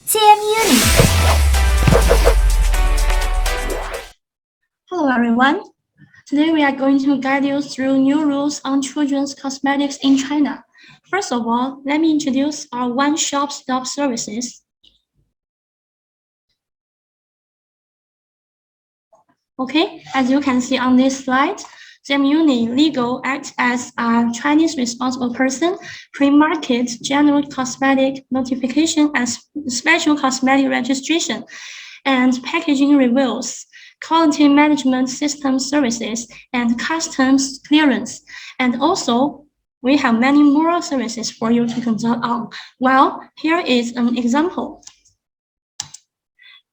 ZMUni. Hello everyone. Today we are going to guide you through new rules on children's cosmetics in China. First of all, let me introduce our one-stop services. Okay, as you can see on this slide, ZMUni Legal acts as a Chinese responsible person, pre-market, general cosmetic notification and special cosmetic registration, and packaging reviews, quality management system services, and customs clearance. And also, we have many more services for you to consult on. Well, here is an example.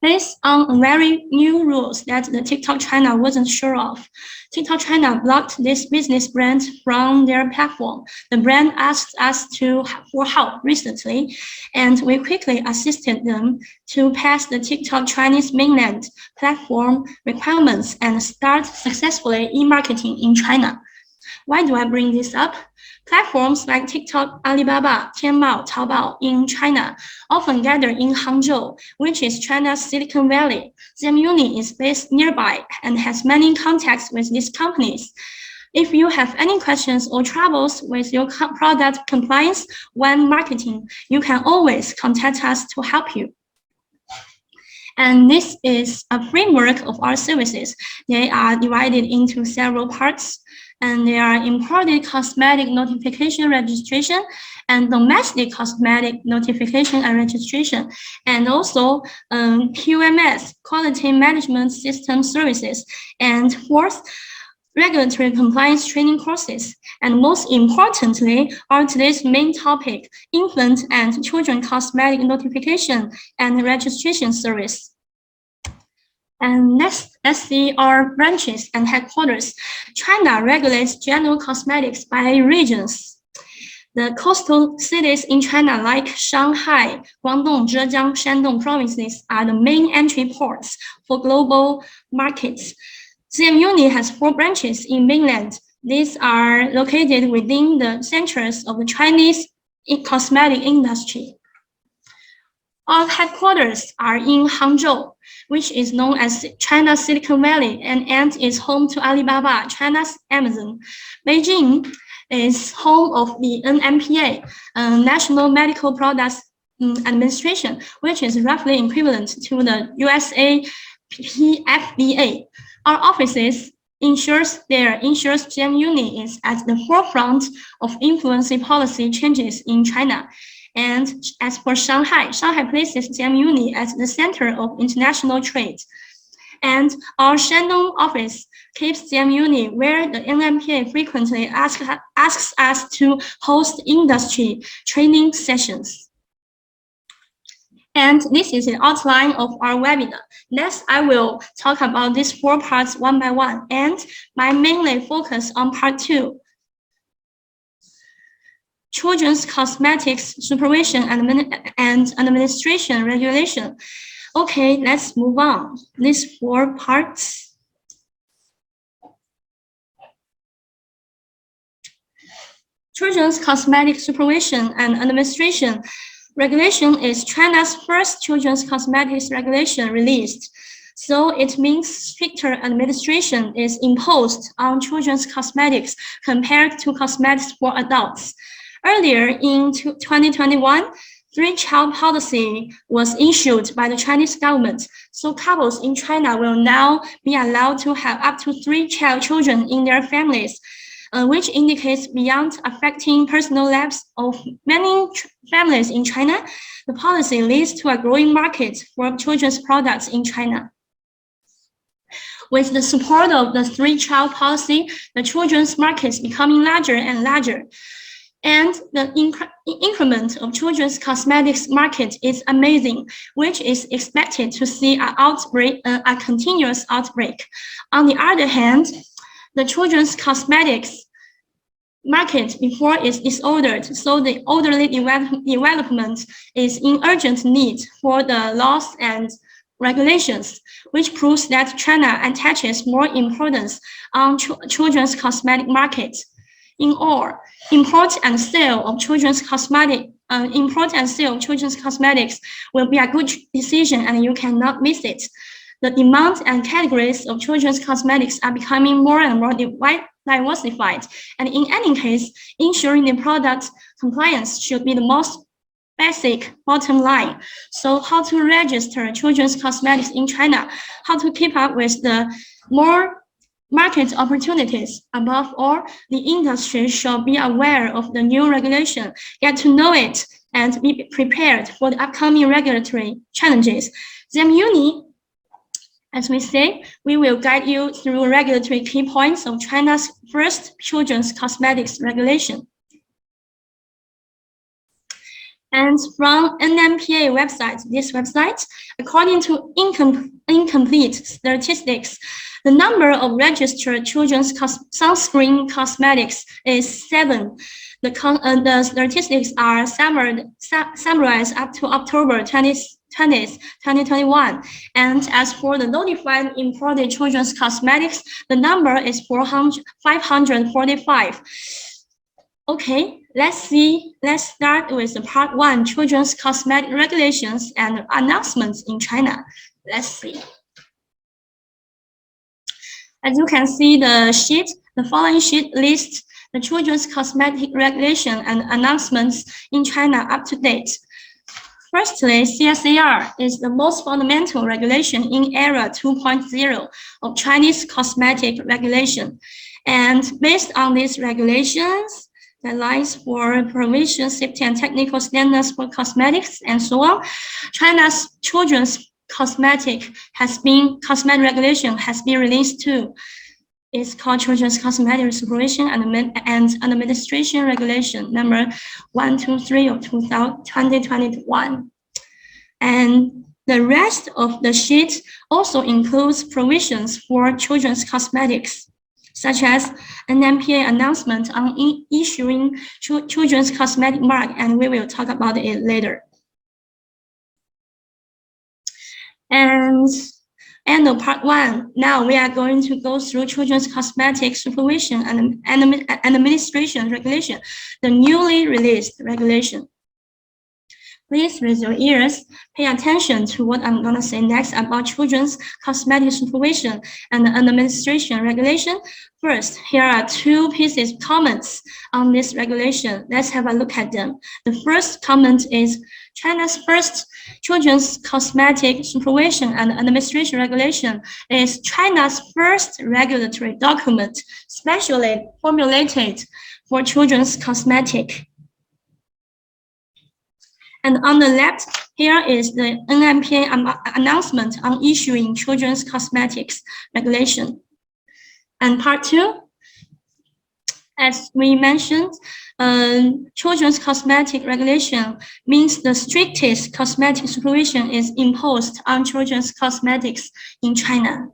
Based on very new rules that the TikTok China wasn't sure of, TikTok China blocked this business brand from their platform. The brand asked us for help recently, and we quickly assisted them to pass the TikTok Chinese mainland platform requirements and start successfully e-marketing in China. Why do I bring this up? Platforms like TikTok, Alibaba, Tianmao, Taobao in China often gather in Hangzhou, which is China's Silicon Valley. ZMUni is based nearby and has many contacts with these companies. If you have any questions or troubles with your product compliance when marketing, you can always contact us to help you. And this is a framework of our services. They are divided into several parts, and they are imported cosmetic notification registration and domestic cosmetic notification and registration, and also QMS, quality management system services, and fourth, regulatory compliance training courses. And most importantly, are today's main topic, infant and children cosmetic notification and registration service. And next, let's see our branches and headquarters. China regulates general cosmetics by regions. The coastal cities in China like Shanghai, Guangdong, Zhejiang, Shandong provinces are the main entry ports for global markets. ZMUni has 4 branches in mainland. These are located within the centers of the Chinese cosmetic industry. Our headquarters are in Hangzhou, which is known as China's Silicon Valley and is home to Alibaba, China's Amazon. Beijing is home of the NMPA, National Medical Products Administration, which is roughly equivalent to the USA FDA. Our offices ensures ZMUni is at the forefront of influencing policy changes in China. And as for Shanghai, Shanghai places ZMUni at the center of international trade. And our Shandong office keeps ZMUni where the NMPA frequently asks us to host industry training sessions. And this is an outline of our webinar. Next, I will talk about these 4 parts one by one, and I mainly focus on part 2. Children's cosmetics supervision and administration regulation. Okay, let's move on. These 4 parts. Children's cosmetic supervision and administration regulation is China's first children's cosmetics regulation released. So it means stricter administration is imposed on children's cosmetics compared to cosmetics for adults. Earlier in 2021, 3-child policy was issued by the Chinese government. So couples in China will now be allowed to have up to 3 children in their families, which indicates beyond affecting personal lives of many families in China, the policy leads to a growing market for children's products in China. With the support of the 3-child policy, the children's market is becoming larger and larger. And the increment of children's cosmetics market is amazing, which is expected to see a continuous outbreak. On the other hand, the children's cosmetics market before is disordered, so the orderly development is in urgent need for the laws and regulations, which proves that China attaches more importance on children's cosmetic market. In all, import and sale of children's cosmetic import and sale of children's cosmetics will be a good decision, and you cannot miss it. The demand and categories of children's cosmetics are becoming more and more diversified, and in any case, ensuring the product compliance should be the most basic bottom line. So how to register children's cosmetics in China, how to keep up with the more market opportunities. Above all, the industry should be aware of the new regulation, get to know it, and be prepared for the upcoming regulatory challenges. ZMUni, as we say, we will guide you through regulatory key points of China's first children's cosmetics regulation. And from NMPA website, this website, according to incomplete statistics, the number of registered children's sunscreen cosmetics is 7. The statistics are summarized up to October 2021. And as for the notified imported children's cosmetics, the number is 545. Okay, let's start with the part 1, children's cosmetic regulations and announcements in China. Let's see. As you can see, the following sheet lists the children's cosmetic regulation and announcements in China up to date. Firstly, CSAR is the most fundamental regulation in era 2.0 of Chinese cosmetic regulation. And based on these regulations, guidelines for provision, safety, and technical standards for cosmetics, and so on, China's children's cosmetic regulation has been released too. It's called Children's Cosmetic Supervision and Administration Regulation number 123 of 2021. And the rest of the sheet also includes provisions for children's cosmetics, such as an NMPA announcement on issuing children's cosmetic mark, and we will talk about it later. And end of part 1. Now we are going to go through children's cosmetic supervision and administration regulation, the newly released regulation. Please raise your ears, pay attention to what I'm going to say next about children's cosmetic supervision and administration regulation. First, here are 2 pieces of comments on this regulation. Let's have a look at them. The first comment is China's first children's cosmetic supervision and administration regulation is China's first regulatory document specially formulated for children's cosmetic. And on the left, here is the NMPA announcement on issuing children's cosmetics regulation. And part 2, as we mentioned, children's cosmetic regulation means the strictest cosmetic supervision is imposed on children's cosmetics in China.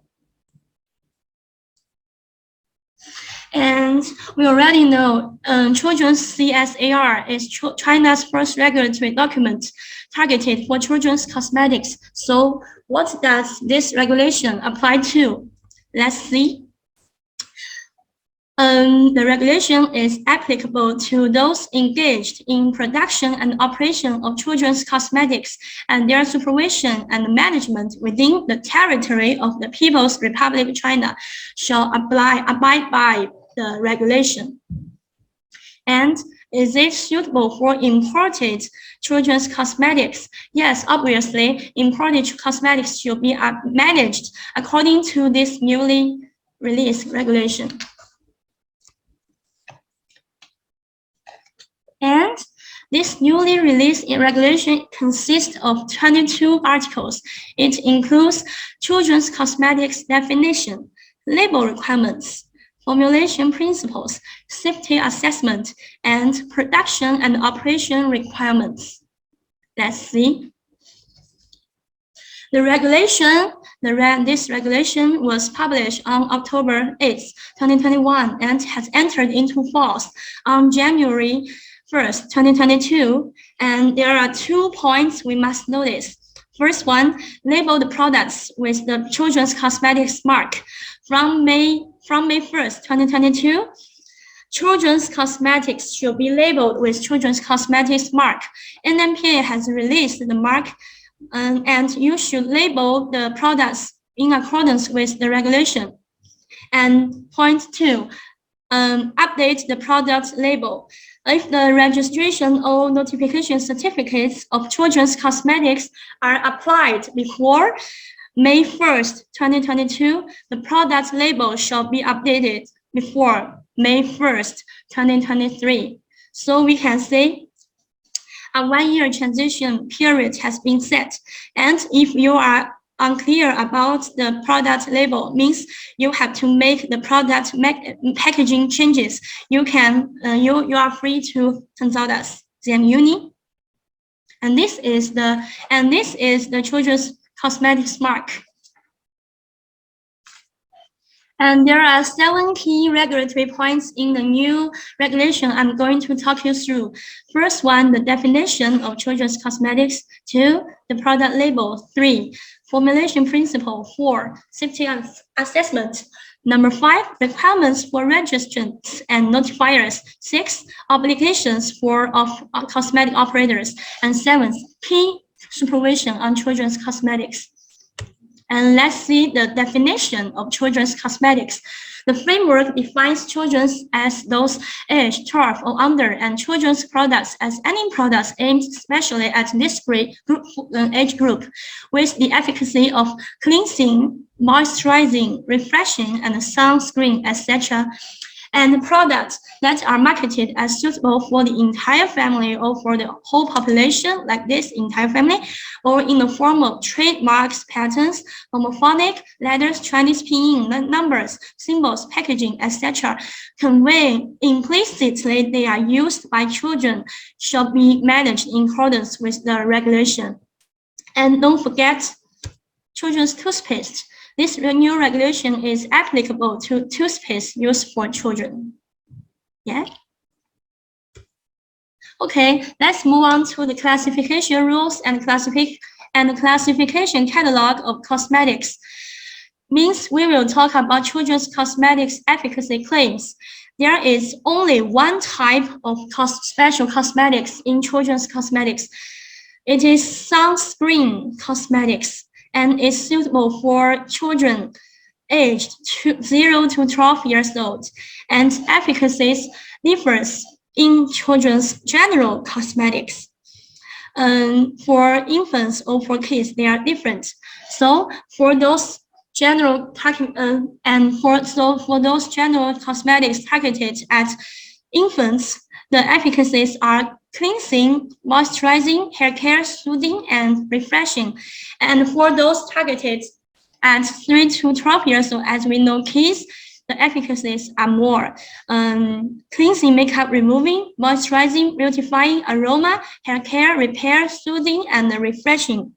And we already know children's CSAR is China's first regulatory document targeted for children's cosmetics. So what does this regulation apply to? Let's see. The regulation is applicable to those engaged in production and operation of children's cosmetics, and their supervision and management within the territory of the People's Republic of China shall abide by the regulation. And is it suitable for imported children's cosmetics? Yes, obviously, imported cosmetics should be managed according to this newly released regulation. And this newly released regulation consists of 22 articles. It includes children's cosmetics definition, label requirements, formulation principles, safety assessment, and production and operation requirements. Let's see. This regulation was published on October 8, 2021, and has entered into force on January 1st, 2022. And there are 2 points we must notice. First one, label the products with the children's cosmetics mark. From May 1st, 2022, children's cosmetics should be labeled with children's cosmetics mark. NMPA has released the mark, and you should label the products in accordance with the regulation. And point 2, update the product label. If the registration or notification certificates of children's cosmetics are applied before May 1st, 2022, the product label shall be updated before May 1st, 2023. So we can say a 1-year transition period has been set. And if you are unclear about the product label, means you have to make the product packaging changes. You are free to consult us, ZMUni. And this is the children's cosmetics mark. And there are 7 key regulatory points in the new regulation I'm going to talk you through. First one, the definition of children's cosmetics. 2, the product label. 3, formulation principle. 4, safety assessment. Number 5, requirements for registrants and notifiers. 6, obligations of cosmetic operators. And 7, key supervision on children's cosmetics. And let's see the definition of children's cosmetics. The framework defines children's as those aged 12 or under, and children's products as any products aimed especially at this age group, with the efficacy of cleansing, moisturizing, refreshing, and sunscreen, etc. And products that are marketed as suitable for the entire family or for the whole population, like this entire family, or in the form of trademarks, patterns, homophonic letters, Chinese pinyin, numbers, symbols, packaging, etc., convey implicitly they are used by children, shall be managed in accordance with the regulation. And don't forget children's toothpaste. This new regulation is applicable to toothpaste used for children. Yeah. Okay, let's move on to the classification rules and classification catalog of cosmetics. Means we will talk about children's cosmetics efficacy claims. There is only one type of special cosmetics in children's cosmetics. It is sunscreen cosmetics, and is suitable for children aged 0 to 12 years old, and efficacy differs in children's general cosmetics. For infants or for kids, they are different. So for those general for those general cosmetics targeted at infants, the efficacies are cleansing, moisturizing, hair care, soothing, and refreshing. And for those targeted at 3 to 12 years old, as we know, kids, the efficacies are more cleansing, makeup removing, moisturizing, beautifying, aroma, hair care, repair, soothing, and refreshing.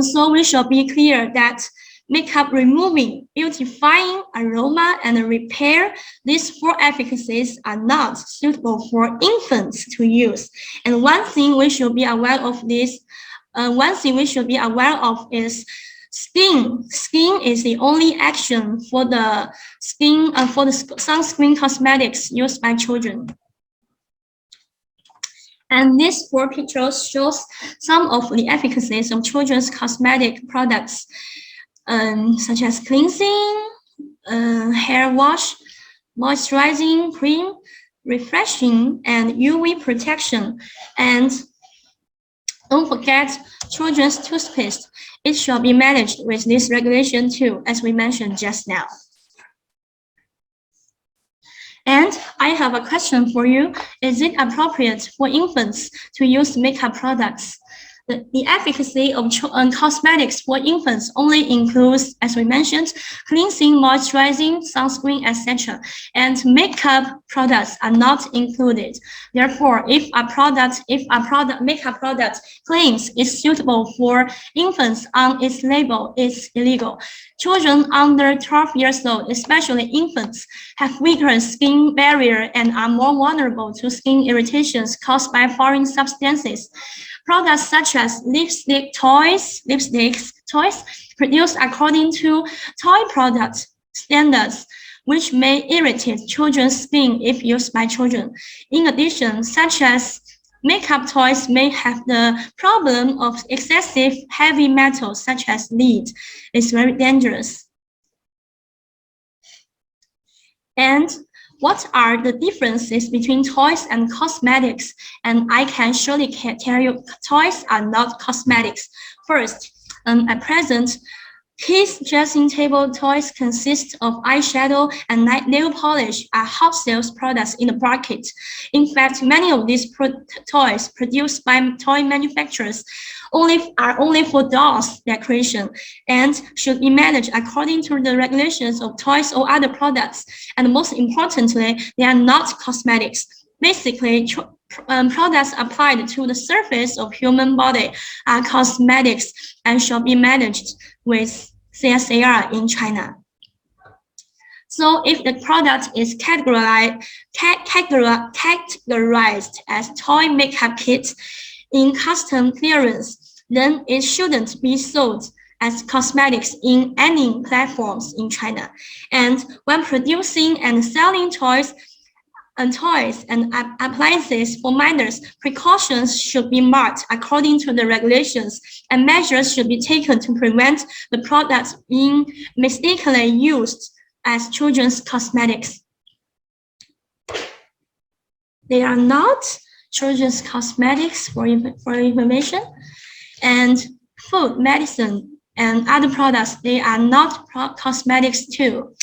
So we shall be clear that makeup removing, beautifying, aroma, and repair, these 4 efficacies are not suitable for infants to use. And one thing we should be aware of is skin. Skin is the only action for the sunscreen cosmetics used by children. And these 4 pictures shows some of the efficacies of children's cosmetic products, such as cleansing, hair wash, moisturizing cream, refreshing, and UV protection. And don't forget children's toothpaste. It shall be managed with this regulation too, as we mentioned just now. And I have a question for you. Is it appropriate for infants to use makeup products? The efficacy of cosmetics for infants only includes, as we mentioned, cleansing, moisturizing, sunscreen, etc. And makeup products are not included. Therefore, if a makeup product claims it's suitable for infants on its label, it's illegal. Children under 12 years old, especially infants, have weaker skin barrier and are more vulnerable to skin irritations caused by foreign substances. Products such as lipsticks, toys produced according to toy product standards which may irritate children's skin if used by children. In addition, such as makeup toys may have the problem of excessive heavy metals such as lead. It's very dangerous. And what are the differences between toys and cosmetics? And I can surely tell you toys are not cosmetics. First, at present, kids' dressing table toys consist of eyeshadow and nail polish are hot sales products in the market. In fact, many of these toys produced by toy manufacturers are only for dolls decoration and should be managed according to the regulations of toys or other products. And most importantly, they are not cosmetics. Basically, products applied to the surface of human body are cosmetics and shall be managed with CSAR in China. So if the product is categorized as toy makeup kit in custom clearance, then it shouldn't be sold as cosmetics in any platforms in China. And when producing and selling toys and appliances for minors, precautions should be marked according to the regulations, and measures should be taken to prevent the products being mistakenly used as children's cosmetics. They are not children's cosmetics for information, and food, medicine, and other products, they are not cosmetics too.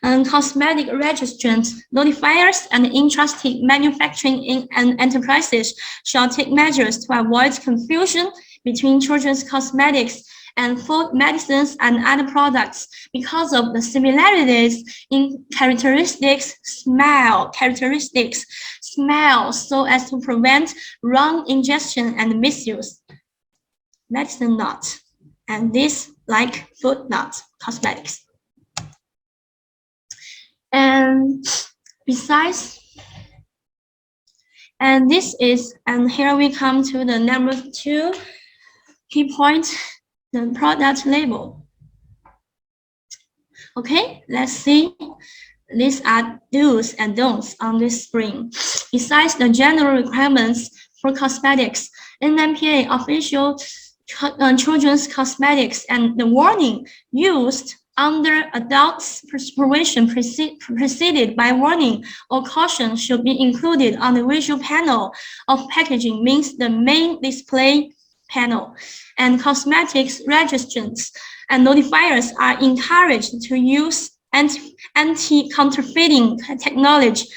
Cosmetic registrants, notifiers, and entrusted manufacturing and enterprises shall take measures to avoid confusion between children's cosmetics and food, medicines, and other products because of the similarities in smell, so as to prevent wrong ingestion and misuse. Medicine not, and this like food not, cosmetics. And besides, and here we come to the number 2 key point, the product label. Okay, let's see. These are do's and don'ts on this screen. Besides the general requirements for cosmetics, NMPA official children's cosmetics and the warning used under adults' supervision preceded by warning or caution should be included on the visual panel of packaging, means the main display panel. And cosmetics registrants and notifiers are encouraged to use anti-counterfeiting technology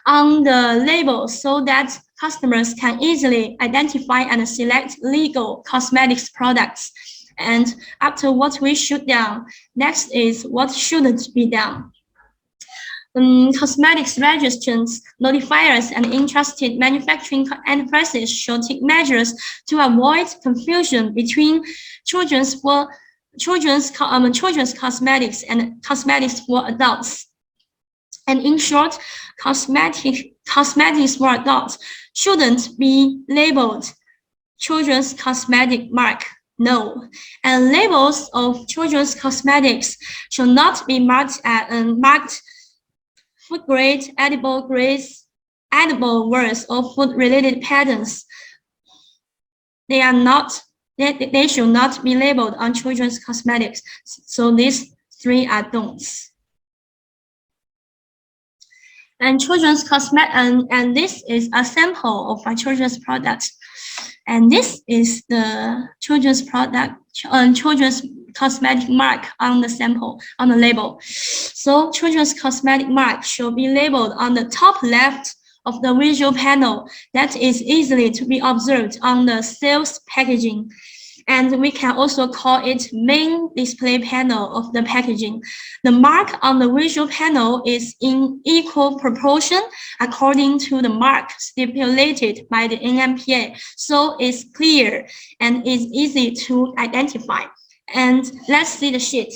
on the label so that customers can easily identify and select legal cosmetics products. And after what we should done, next is what shouldn't be done. Cosmetics registrants, notifiers, and entrusted manufacturing enterprises should take measures to avoid confusion between children's cosmetics and cosmetics for adults. And in short, cosmetics for adults shouldn't be labeled children's cosmetic mark. No, and labels of children's cosmetics should not be marked food grade, edible grades, edible words, or food-related patterns. They should not be labeled on children's cosmetics. So these 3 are don'ts. And children's cosmetic, and this is a sample of our children's products. And this is the children's cosmetic mark on the sample, on the label. So children's cosmetic mark should be labeled on the top left of the visual panel that is easily to be observed on the sales packaging. And we can also call it main display panel of the packaging. The mark on the visual panel is in equal proportion according to the mark stipulated by the NMPA. So it's clear and is easy to identify. And let's see the sheet.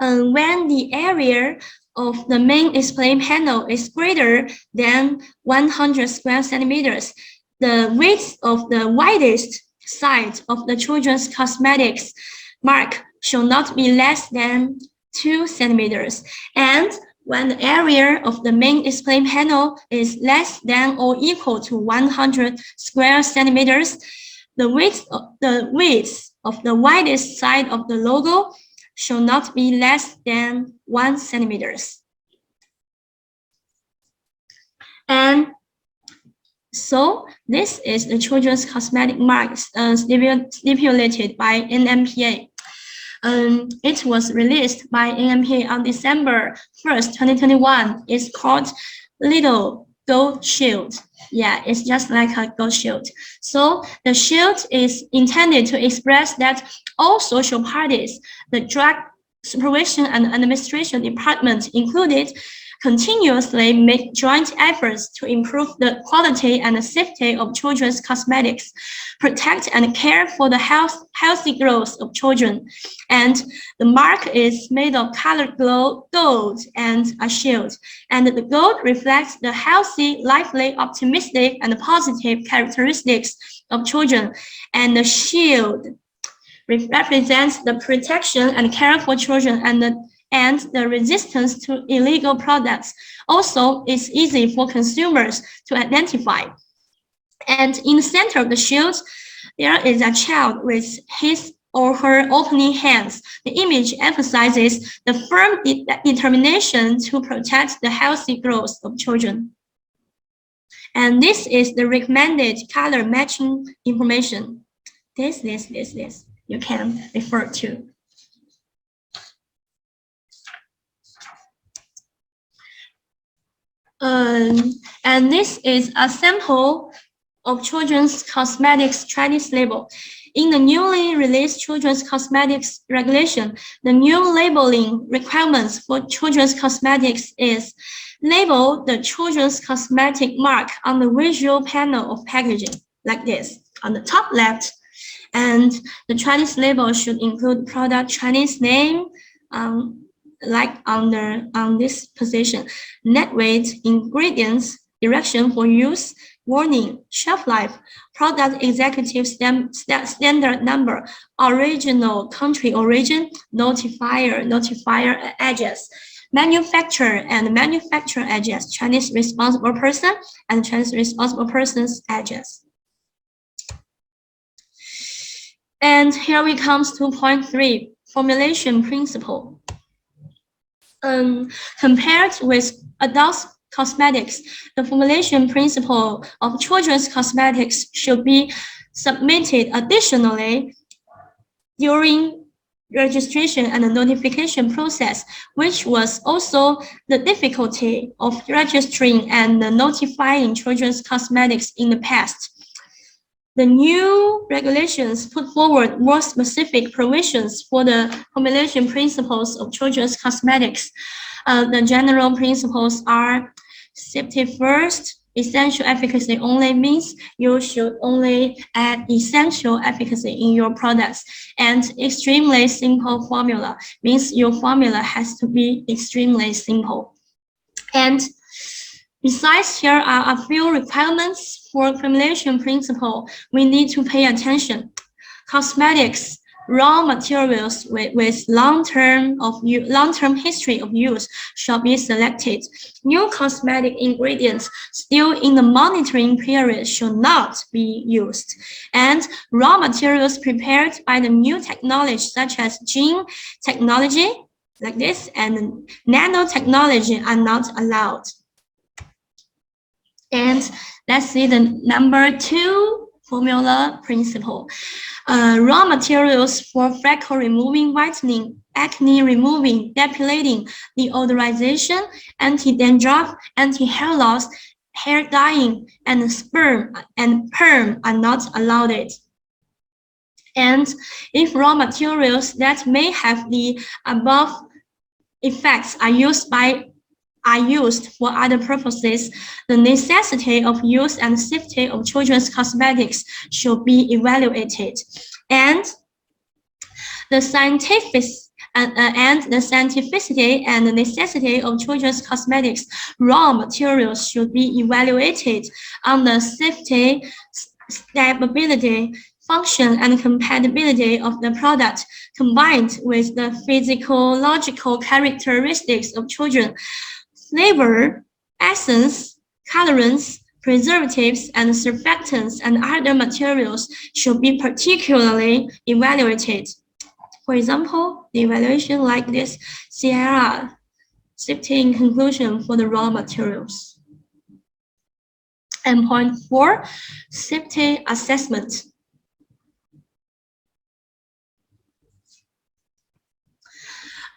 When the area of the main display panel is greater than 100 square centimeters, the width of the widest side of the children's cosmetics mark should not be less than 2 centimeters. And when the area of the main display panel is less than or equal to 100 square centimeters, the width of the widest side of the logo shall not be less than 1 centimeters. And so this is the children's cosmetic marks stipulated by NMPA. It was released by NMPA on December 1st, 2021. It's called Little Gold Shield. Yeah, it's just like a gold shield. So the shield is intended to express that all social parties, the Drug Supervision and Administration Department included, continuously make joint efforts to improve the quality and the safety of children's cosmetics, protect and care for the healthy growth of children. And the mark is made of colored gold and a shield. And the gold reflects the healthy, lively, optimistic, and positive characteristics of children. And the shield represents the protection and care for children and the resistance to illegal products. Also, it's easy for consumers to identify. And in the center of the shield, there is a child with his or her opening hands. The image emphasizes the firm determination to protect the healthy growth of children. And this is the recommended color matching information. This, you can refer to. And this is a sample of children's cosmetics Chinese label. In the newly released children's cosmetics regulation, the new labeling requirements for children's cosmetics is label the children's cosmetic mark on the visual panel of packaging, like this, on the top left. And the Chinese label should include product Chinese name, like on this position, net weight, ingredients, direction for use, warning, shelf life, product executive standard number, original country origin, notifier address, manufacturer and manufacturer address, Chinese responsible person and Chinese responsible person's address. And here we comes to point 3, formulation principle. Compared with adult cosmetics, the formulation principle of children's cosmetics should be submitted additionally during registration and the notification process, which was also the difficulty of registering and notifying children's cosmetics in the past. The new regulations put forward more specific provisions for the formulation principles of children's cosmetics. The general principles are safety first, essential efficacy only means you should only add essential efficacy in your products, and extremely simple formula means your formula has to be extremely simple. And besides, here are a few requirements for formulation principle we need to pay attention. Cosmetics, raw materials with long-term history of use shall be selected. New cosmetic ingredients still in the monitoring period should not be used. And raw materials prepared by the new technology such as gene technology, like this, and nanotechnology are not allowed. And let's see the number 2 formula principle. Raw materials for freckle removing, whitening, acne removing, depilating, deodorization, anti-dandruff, anti-hair loss, hair dyeing, and sperm and perm are not allowed. And if raw materials that may have the above effects are used for other purposes, the necessity of use and safety of children's cosmetics should be evaluated. And the scientificity and the necessity of children's cosmetics raw materials should be evaluated on the safety, stability, function and compatibility of the product, combined with the physiological characteristics of children, flavor, essence, colorants, preservatives, and surfactants and other materials should be particularly evaluated. For example, the evaluation like this CIR, safety in conclusion for the raw materials. And point 4, safety assessment.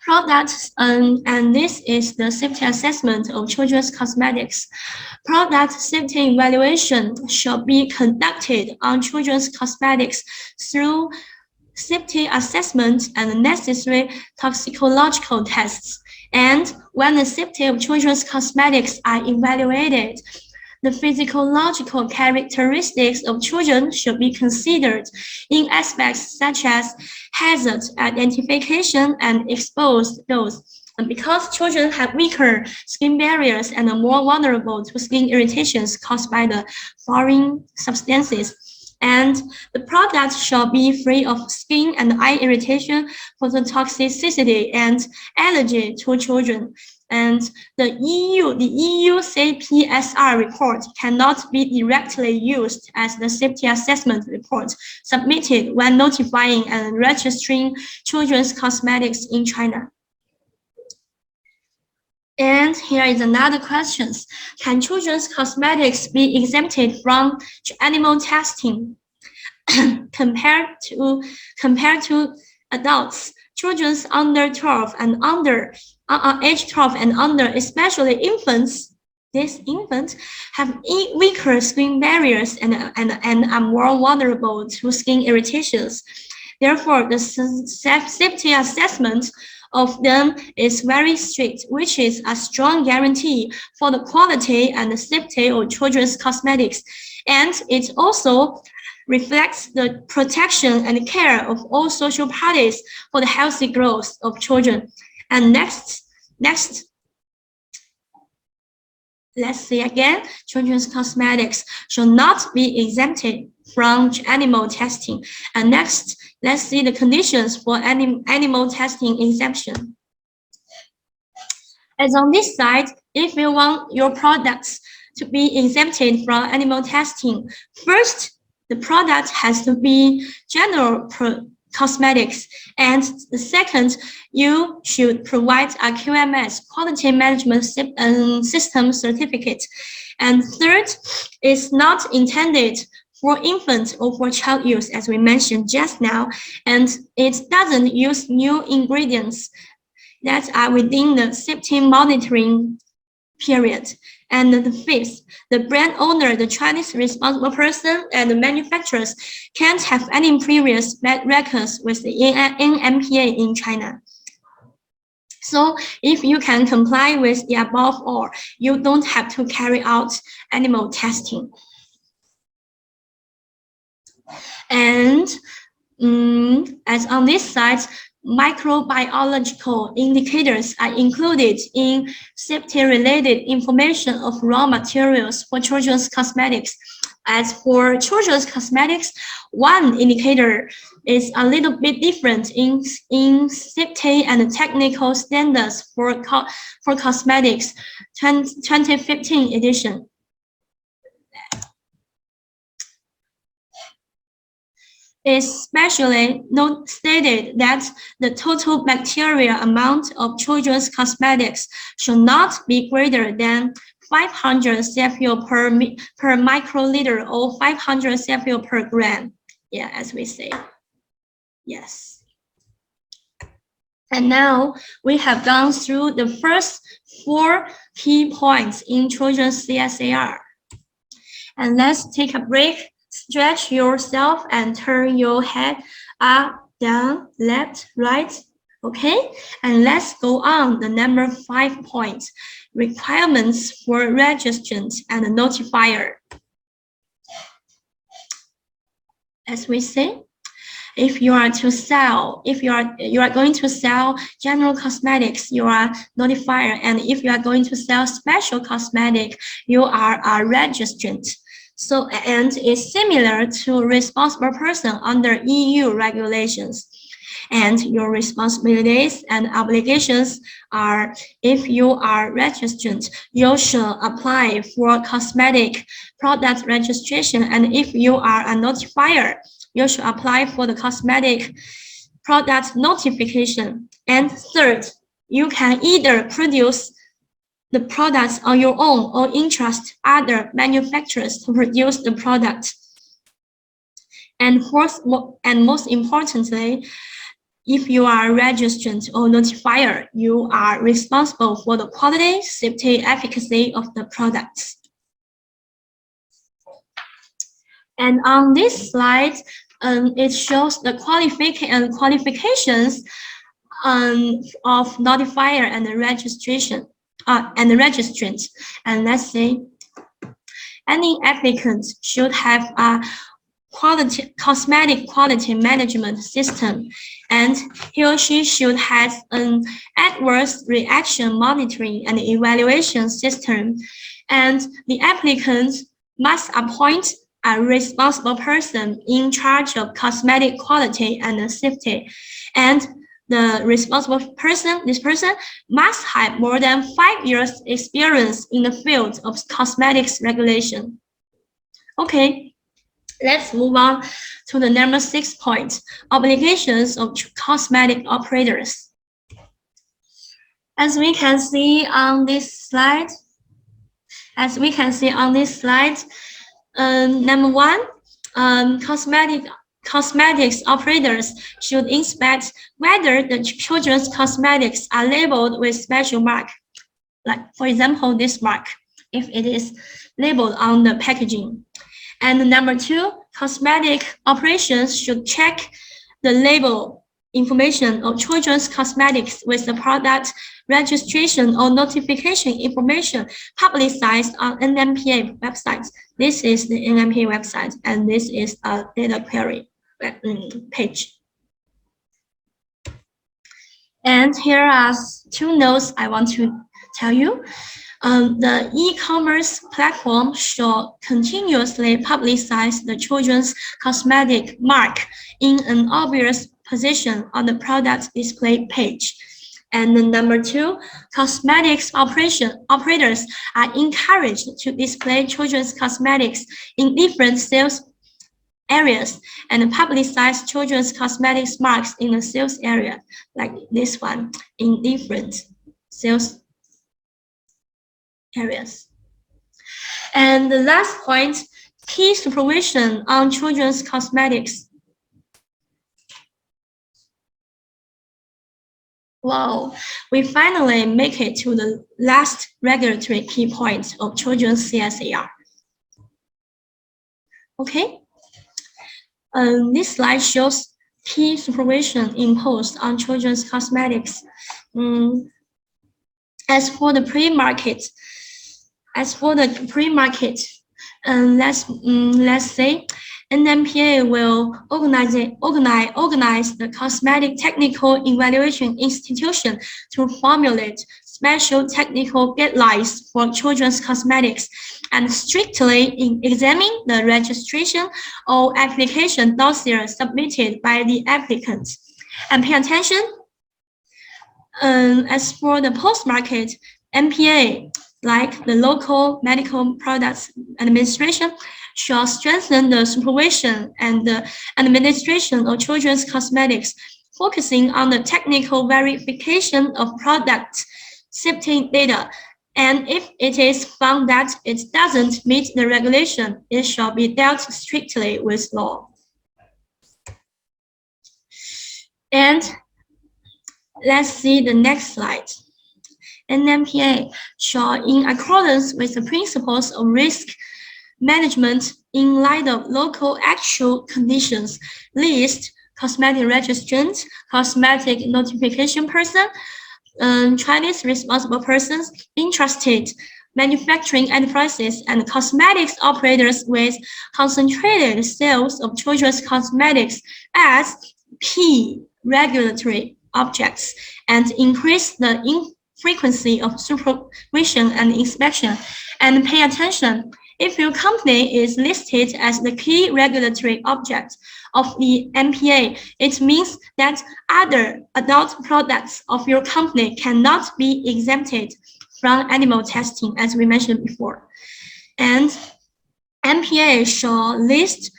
Products, and this is the safety assessment of children's cosmetics. Product safety evaluation should be conducted on children's cosmetics through safety assessment and necessary toxicological tests. And when the safety of children's cosmetics are evaluated, the physiological characteristics of children should be considered in aspects such as hazard identification and exposed dose. And because children have weaker skin barriers and are more vulnerable to skin irritations caused by the foreign substances, and the product shall be free of skin and eye irritation, phototoxicity, and allergy to children. And the EU CPSR report cannot be directly used as the safety assessment report submitted when notifying and registering children's cosmetics in China. And here is another question. Can children's cosmetics be exempted from animal testing compared to adults? Children's under 12 and under age 12 and under, especially infants, these infants have weaker skin barriers and are more vulnerable to skin irritations. Therefore, the safety assessment of them is very strict, which is a strong guarantee for the quality and the safety of children's cosmetics. And it also reflects the protection and care of all social parties for the healthy growth of children. And next, let's see again, children's cosmetics should not be exempted from animal testing. And next, let's see the conditions for animal testing exemption. As on this side, if you want your products to be exempted from animal testing, first, the product has to be general cosmetics. And the second, you should provide a QMS, quality management system certificate. And third, it's not intended for infant or for child use, as we mentioned just now, and it doesn't use new ingredients that are within the safety monitoring period. And the fifth, the brand owner, the Chinese responsible person, and the manufacturers can't have any previous bad records with the NMPA in China. So if you can comply with the above all, you don't have to carry out animal testing. And as on this side, microbiological indicators are included in safety-related information of raw materials for children's cosmetics. As for children's cosmetics, one indicator is a little bit different in safety and technical standards for cosmetics, 2015 edition. Especially stated that the total bacteria amount of children's cosmetics should not be greater than 500 CFU per microliter or 500 CFU per gram. Yeah, as we say. Yes. And now we have gone through the first 4 key points in children's CSAR. And let's take a break. Stretch yourself and turn your head up, down, left, right. Okay, and let's go on the number 5 point, requirements for registrant and notifier. As we say, if you are to sell, if you are going to sell general cosmetics, you are notifier, and if you are going to sell special cosmetic, you are a registrant. So, and is similar to responsible person under EU regulations. And your responsibilities and obligations are, if you are registrant, you should apply for cosmetic product registration. And if you are a notifier, you should apply for the cosmetic product notification. And third, you can either produce the products on your own or entrust other manufacturers to produce the product. And fourth, and most importantly, if you are a registrant or notifier, you are responsible for the quality, safety, efficacy of the products. And on this slide, it shows the qualifications of notifier and the registration and the registrant. And let's say any applicant should have a cosmetic quality management system, and he or she should have an adverse reaction monitoring and evaluation system, and the applicant must appoint a responsible person in charge of cosmetic quality and safety, and the responsible person, this person must have more than 5 years experience in the field of cosmetics regulation. Okay, let's move on to the number 6 point, obligations of cosmetic operators. As we can see on this slide, number 1, cosmetics operators should inspect whether the children's cosmetics are labeled with special mark, like for example this mark, if it is labeled on the packaging. And number 2, cosmetic operations should check the label information of children's cosmetics with the product registration or notification information publicized on NMPA website. This is the NMPA website, and this is a data query page. And here are 2 notes I want to tell you. The e-commerce platform should continuously publicize the children's cosmetic mark in an obvious position on the product display page. And then number 2, cosmetics operators are encouraged to display children's cosmetics in different sales areas and publicize children's cosmetics marks in the sales area, like this one, in different sales areas. And the last point, key supervision on children's cosmetics. Wow, we finally make it to the last regulatory key point of children's CSAR. Okay, this slide shows key supervision imposed on children's cosmetics. As for the pre-market, let's say NMPA will organize the cosmetic technical evaluation institution to formulate special technical guidelines for children's cosmetics and strictly examine the registration or application dossier submitted by the applicant. And pay attention, as for the post-market, NPA, like the local medical products administration, shall strengthen the supervision and the administration of children's cosmetics, focusing on the technical verification of product safety data. And if it is found that it doesn't meet the regulation, it shall be dealt strictly with law. And let's see the next slide. NMPA shall, in accordance with the principles of risk management in light of local actual conditions, list cosmetic registrant, cosmetic notification person, Chinese responsible persons, interested manufacturing enterprises, and cosmetics operators with concentrated sales of children's cosmetics as key regulatory objects, and increase the frequency of supervision and inspection. And pay attention, if your company is listed as the key regulatory object of the NPA, it means that other adult products of your company cannot be exempted from animal testing, as we mentioned before. And NPA shall list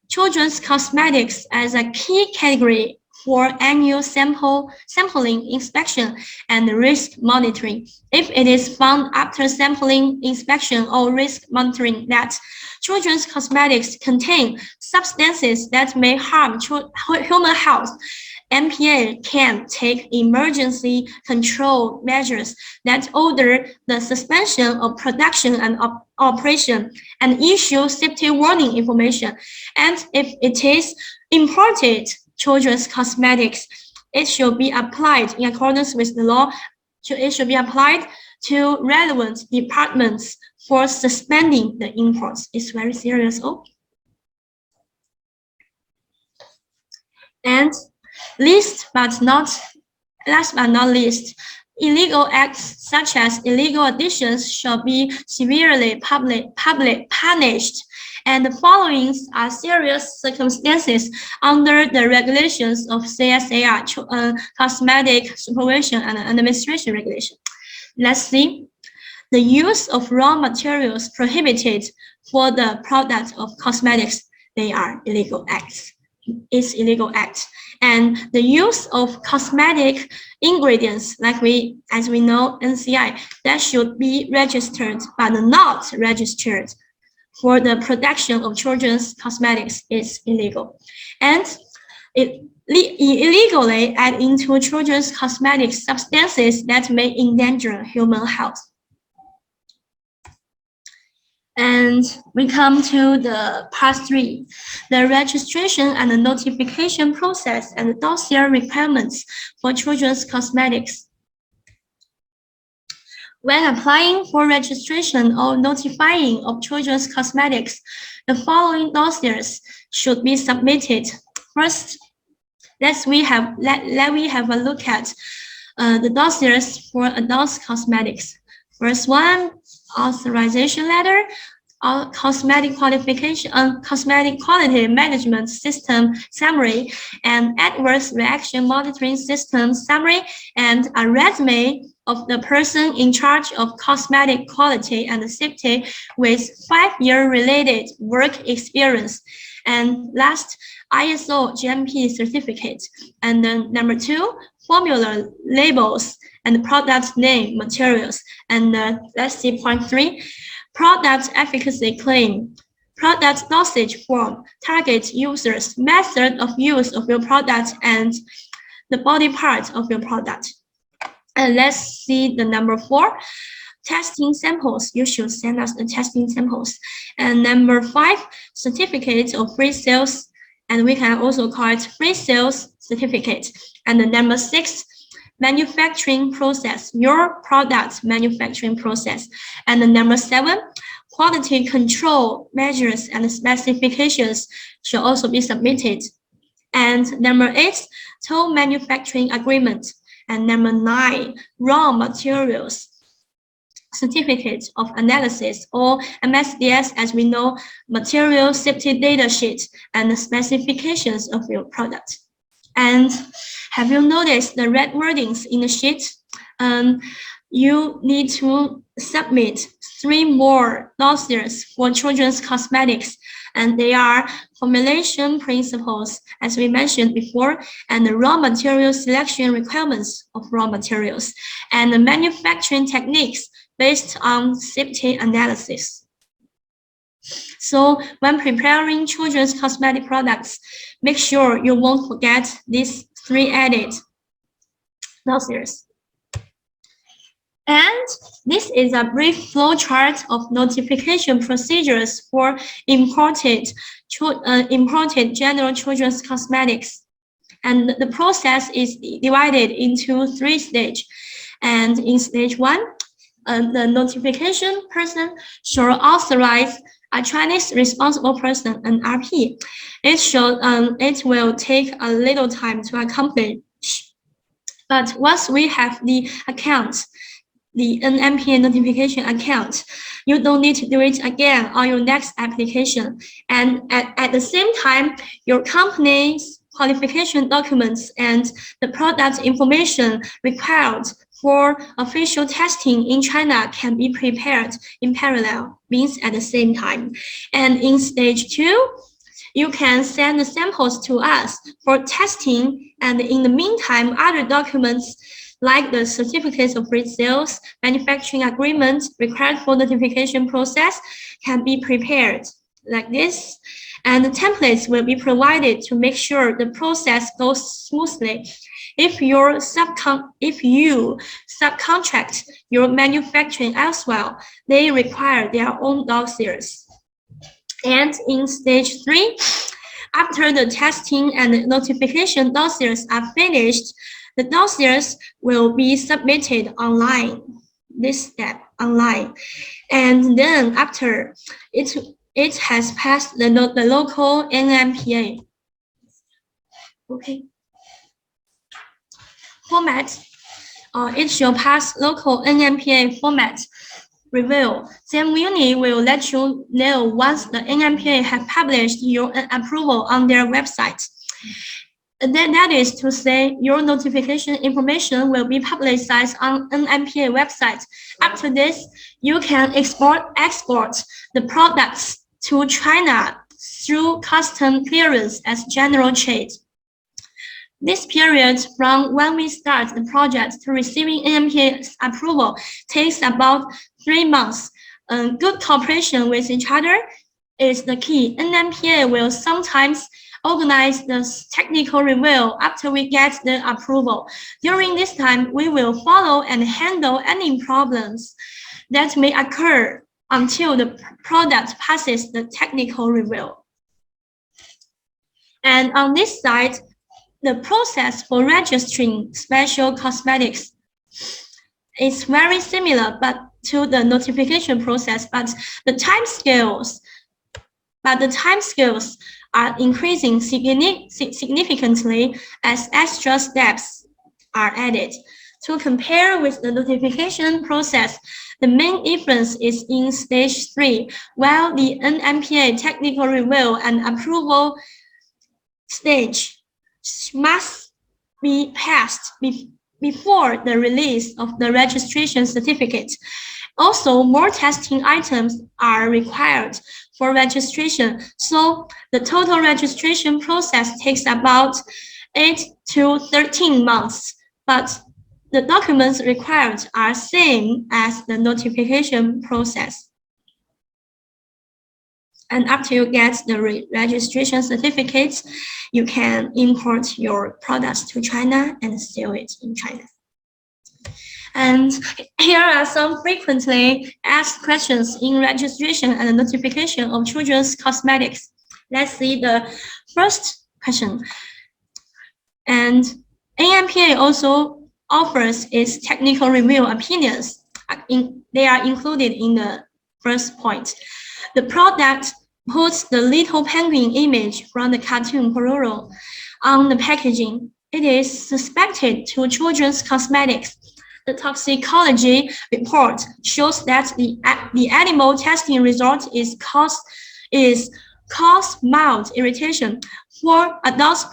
children's cosmetics as a key category for annual sampling inspection and risk monitoring. If it is found after sampling inspection or risk monitoring that children's cosmetics contain substances that may harm human health, NPA can take emergency control measures that order the suspension of production and operation and issue safety warning information. And if it is imported children's cosmetics, it should be applied in accordance with the law. It should be applied to relevant departments for suspending the imports. It's very serious. Oh. And last but not least, illegal acts such as illegal additions shall be severely publicly punished. And the following are serious circumstances under the regulations of CSAR, Cosmetic Supervision and Administration Regulation. Let's see. The use of raw materials prohibited for the product of cosmetics, they are illegal acts. It's illegal act. And the use of cosmetic ingredients, as we know, NCI, that should be registered but not registered for the production of children's cosmetics is illegal. And it illegally add into children's cosmetics substances that may endanger human health. And we come to the part 3, the registration and the notification process and the dossier requirements for children's cosmetics. When applying for registration or notifying of children's cosmetics, the following dossiers should be submitted. First, let me have a look at the dossiers for adult cosmetics. First one, authorization letter, cosmetic qualification, cosmetic quality management system summary, and adverse reaction monitoring system summary, and a resume of the person in charge of cosmetic quality and safety with 5-year related work experience. And last, ISO GMP certificate. And then number 2, formula labels and product name materials. And let's see point 3, product efficacy claim, product dosage form, target users, method of use of your product, and the body part of your product. And let's see the number 4, testing samples. You should send us the testing samples. And number 5, certificate of free sales. And we can also call it free sales certificate. And the number 6, manufacturing process, your product manufacturing process. And the number 7, quality control measures and specifications should also be submitted. And number 8, toll manufacturing agreement. And number 9, raw materials certificate of analysis, or MSDS, as we know, material safety data sheet and the specifications of your product. And have you noticed the red wordings in the sheet? You need to submit 3 more dossiers for children's cosmetics, and they are formulation principles, as we mentioned before, and the raw material selection requirements of raw materials, and the manufacturing techniques based on safety analysis. So when preparing children's cosmetic products, make sure you won't forget these 3 added dossiers. And this is a brief flow chart of notification procedures for imported general children's cosmetics. And the process is divided into 3 stages. And in stage 1, the notification person should authorize a Chinese responsible person, an RP. It will take a little time to accomplish. But once we have the account, the NMPA notification account. You don't need to do it again on your next application. And at the same time, your company's qualification documents and the product information required for official testing in China can be prepared in parallel, means at the same time. And in stage 2, you can send the samples to us for testing, and in the meantime, other documents like the certificates of pre-sales, manufacturing agreement required for notification process can be prepared like this. And the templates will be provided to make sure the process goes smoothly. If you subcontract your manufacturing elsewhere, they require their own dossiers. And in stage 3, after the testing and the notification dossiers are finished, the dossiers will be submitted online, this step online. And then after it has passed the local NMPA. Okay. Format, it shall pass local NMPA format review. ZMUni will let you know once the NMPA have published your approval on their website. That is to say, your notification information will be publicized on NMPA website. After this, you can export the products to China through custom clearance as general trade. This period from when we start the project to receiving NMPA approval takes about 3 months. Good cooperation with each other is the key. NMPA will sometimes organize the technical review after we get the approval. During this time, we will follow and handle any problems that may occur until the product passes the technical review. And on this side, the process for registering special cosmetics is very similar to the notification process, but the time scales are increasing significantly as extra steps are added. To compare with the notification process, the main difference is in stage 3, while the NMPA technical review and approval stage must be passed before the release of the registration certificate. Also, more testing items are required for registration, so the total registration process takes about 8 to 13 months, but the documents required are same as the notification process. And after you get the registration certificates, you can import your products to China and sell it in China. And here are some frequently asked questions in registration and notification of children's cosmetics. Let's see the first question. And NMPA also offers its technical review opinions. They are included in the first point. The product puts the little penguin image from the cartoon Pororo on the packaging. It is suspected to children's cosmetics. The toxicology report shows that the animal testing result is cause mild irritation. For adult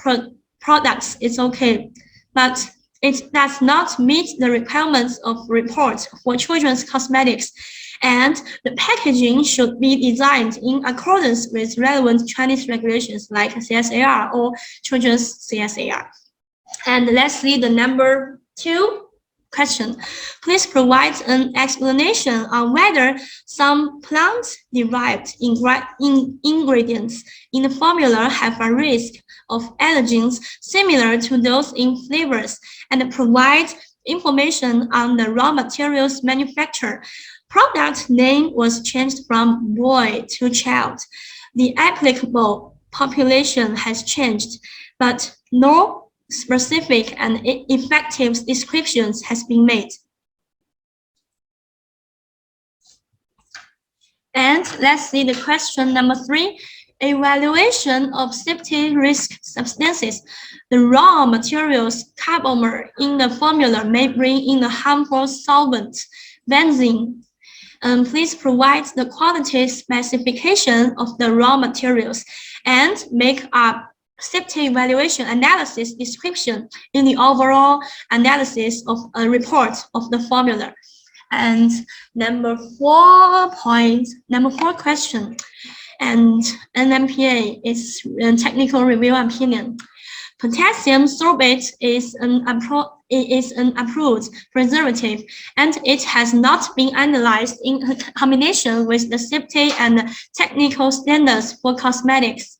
products, it's okay, but it does not meet the requirements of report for children's cosmetics, and the packaging should be designed in accordance with relevant Chinese regulations like CSAR or children's CSAR. And let's see the number 2 question. Please provide an explanation on whether some plant-derived ingredients in the formula have a risk of allergens similar to those in flavors, and provide information on the raw materials manufactured. Product name was changed from boy to child. The applicable population has changed, but no specific and effective descriptions has been made. And let's see the question number 3. Evaluation of safety risk substances. The raw materials carbomer in the formula may bring in a harmful solvent benzene. Please provide the quality specification of the raw materials and make a safety evaluation analysis description in the overall analysis of a report of the formula. And number four question, and NMPA is a technical review opinion. Potassium sorbate is an approved preservative, and it has not been analyzed in combination with the safety and technical standards for cosmetics.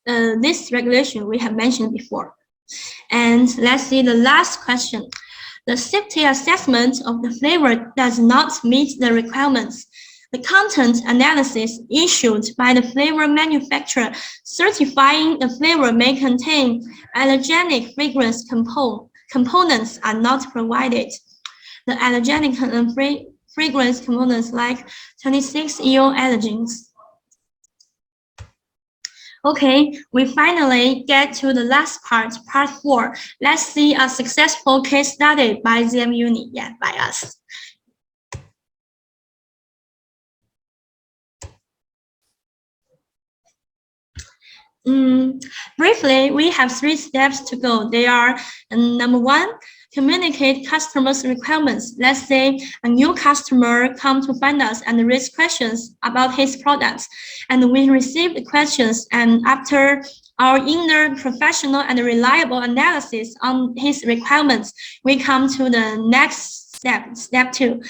This regulation we have mentioned before. And let's see the last question. The safety assessment of the flavor does not meet the requirements. The content analysis issued by the flavor manufacturer certifying the flavor may contain allergenic fragrance components are not provided. The allergenic fragrance components like 26 EO allergens. Okay, we finally get to the last part 4. Let's see a successful case study by ZMUni, by us. Briefly, we have 3 steps to go. They are number 1, communicate customers' requirements. Let's say a new customer come to find us and raise questions about his products, and we receive the questions, and after our inner professional and reliable analysis on his requirements, we come to the next step 2.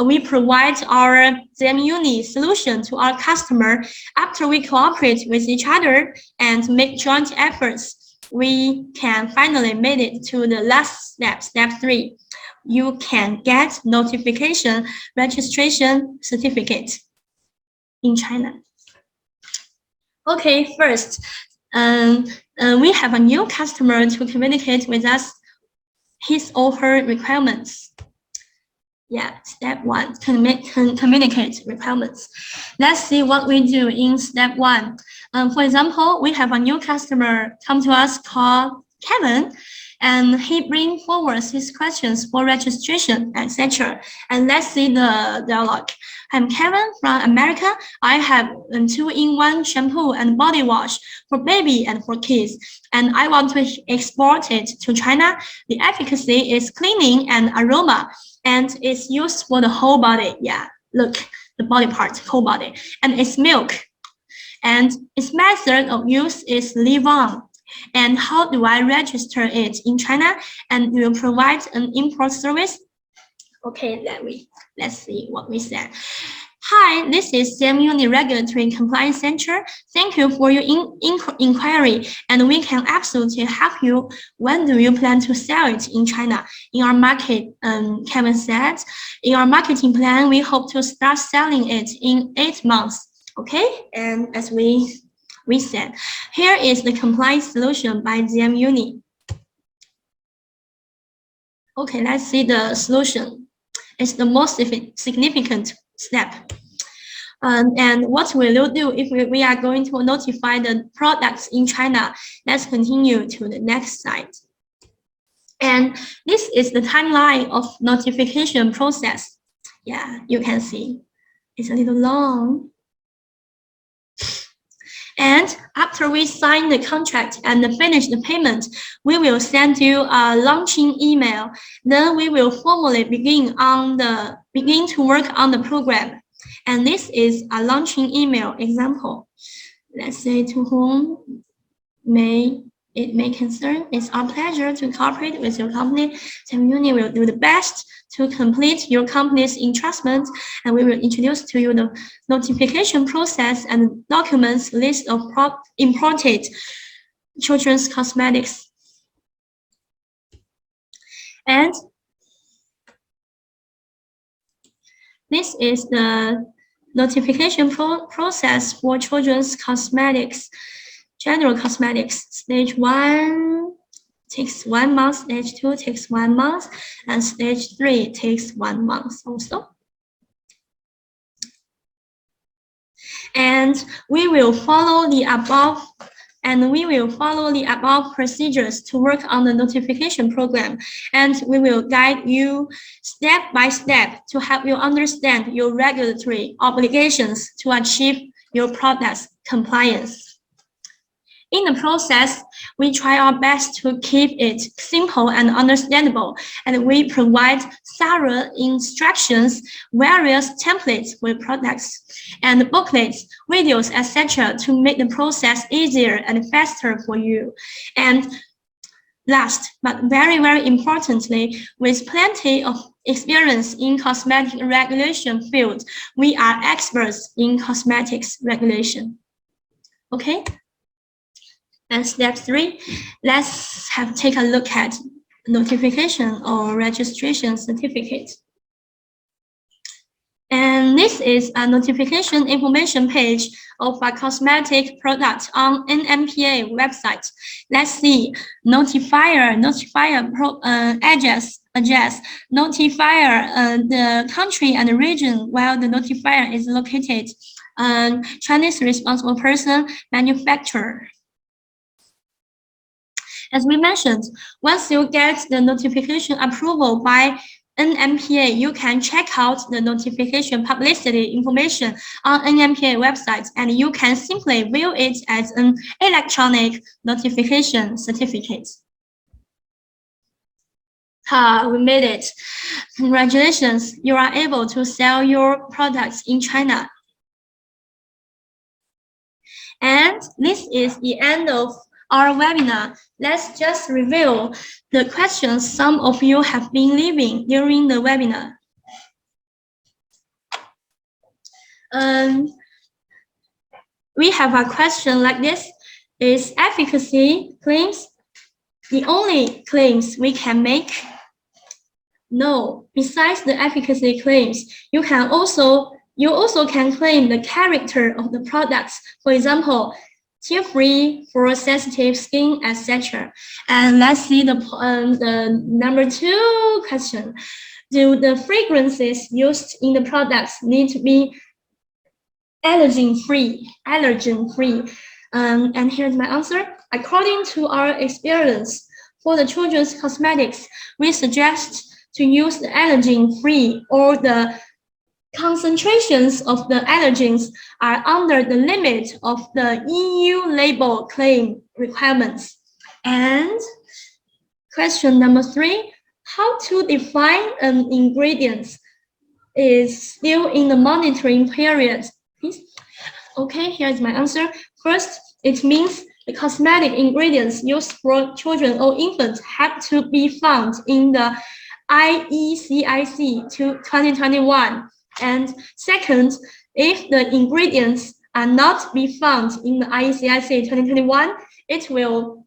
We provide our ZMUni solution to our customer. After we cooperate with each other and make joint efforts, we can finally make it to the last step 3. You can get notification registration certificate in China. Okay, first, we have a new customer to communicate with us his or her requirements. Step 1, communicate requirements. Let's see what we do in step 1. For example, we have a new customer come to us called Kevin, and he brings forward his questions for registration, etc. And let's see the dialogue. I'm Kevin from America. I have 2-in-1 shampoo and body wash for baby and for kids, and I want to export it to China. The efficacy is cleaning and aroma, and it's used for the whole body. Look, the body part, whole body, and it's milk. And its method of use is leave-on. And how do I register it in China? And we will provide an import service. Okay, let's see what we said. Hi, this is ZMUni Regulatory Compliance Center. Thank you for your inquiry, and we can absolutely help you. When do you plan to sell it in China? In our market, Kevin said, in our marketing plan, we hope to start selling it in 8 months. Okay, and as we said, here is the compliance solution by ZMUni. Okay, let's see the solution. It's the most significant step. And what will you do if we are going to notify the products in China? Let's continue to the next slide. And this is the timeline of notification process. You can see it's a little long. And after we sign the contract and finish the payment, we will send you a launching email. Then we will formally begin to work on the program. And this is a launching email example. Let's say, to whom it may concern. It's our pleasure to cooperate with your company. ZMUni will do the best to complete your company's entrustment, and we will introduce to you the notification process and documents list of imported children's cosmetics. And this is the notification process for children's cosmetics, general cosmetics. Stage 1 takes 1 month, stage 2 takes 1 month, and stage 3 takes 1 month also. And we will follow the above And we will follow the above procedures to work on the notification program. And we will guide you step by step to help you understand your regulatory obligations to achieve your product's compliance. In the process, we try our best to keep it simple and understandable, and we provide thorough instructions, various templates with products, and booklets, videos, etc. to make the process easier and faster for you. And last, but very, very importantly, with plenty of experience in cosmetic regulation field, we are experts in cosmetics regulation. Okay? And step 3, let's take a look at notification or registration certificate. And this is a notification information page of a cosmetic product on NMPA website. Let's see, notifier address, notifier the country and the region where the notifier is located, Chinese responsible person, manufacturer. As we mentioned, once you get the notification approval by NMPA, you can check out the notification publicity information on NMPA website, and you can simply view it as an electronic notification certificate. We made it. Congratulations, you are able to sell your products in China. And this is the end of our webinar. Let's just review the questions some of you have been leaving during the webinar. We have a question like this. Is efficacy claims the only claims we can make? No. Besides the efficacy claims, you also can claim the character of the products. For example, tear-free for sensitive skin, etc. And let's see the number 2 question. Do the fragrances used in the products need to be allergen-free? And here's my answer. According to our experience, for the children's cosmetics, we suggest to use the allergen-free, or the concentrations of the allergens are under the limit of the EU label claim requirements. And question number 3, how to define an ingredient is still in the monitoring period, please? Okay, here's my answer. First, it means the cosmetic ingredients used for children or infants have to be found in the IECIC 2021. And second, if the ingredients are not be found in the IECIC 2021, it will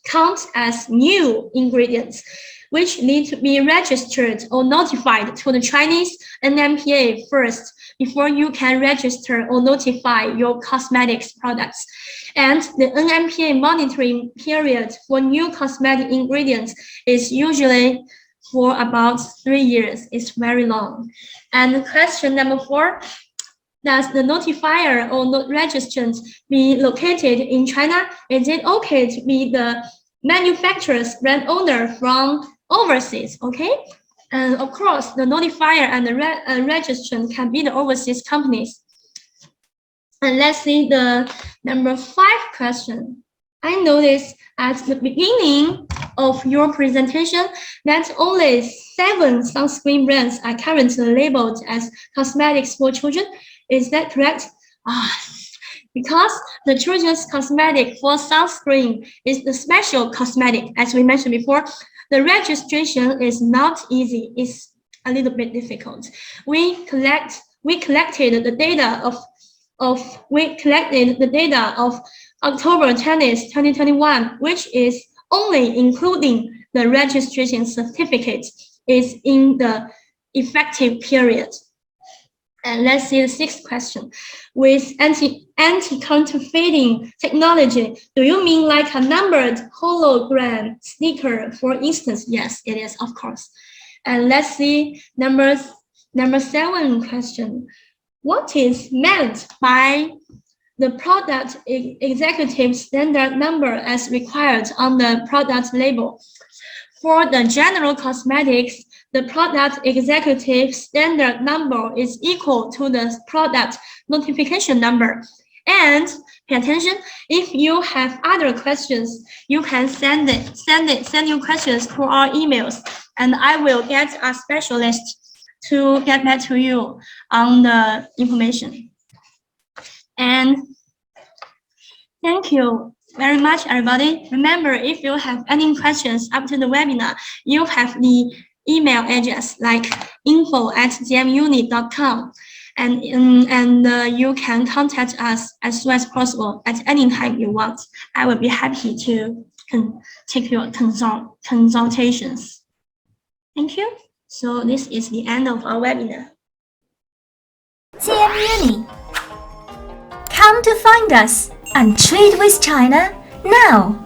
count as new ingredients, which need to be registered or notified to the Chinese NMPA first before you can register or notify your cosmetics products. And the NMPA monitoring period for new cosmetic ingredients is usually for about 3 years. It's very long. And question number 4, does the notifier or registrant be located in China? Is it okay to be the manufacturer's brand owner from overseas? Okay. And of course, the notifier and the registrant can be the overseas companies. And let's see the number 5 question. I noticed at the beginning of your presentation that only 7 sunscreen brands are currently labeled as cosmetics for children. Is that correct? Because the children's cosmetic for sunscreen is the special cosmetic, as we mentioned before. The registration is not easy. It's a little bit difficult. We collected the data of October 20th, 2021, which is only including the registration certificate is in the effective period. And let's see the 6th question. With anti-counterfeiting technology, do you mean like a numbered hologram sticker, for instance? Yes, it is, of course. And let's see number 7 question. What is meant by the product executive standard number as required on the product label. For the general cosmetics, the product executive standard number is equal to the product notification number. And pay attention, if you have other questions, you can send your questions to our emails, and I will get a specialist to get back to you on the information. And thank you very much, everybody. Remember, if you have any questions after the webinar, you have the email address like info@zmuni.com, and you can contact us as soon as possible at any time you want. I will be happy to take your consultations. Thank you. So this is the end of our webinar. ZMUni. Come to find us and trade with China now.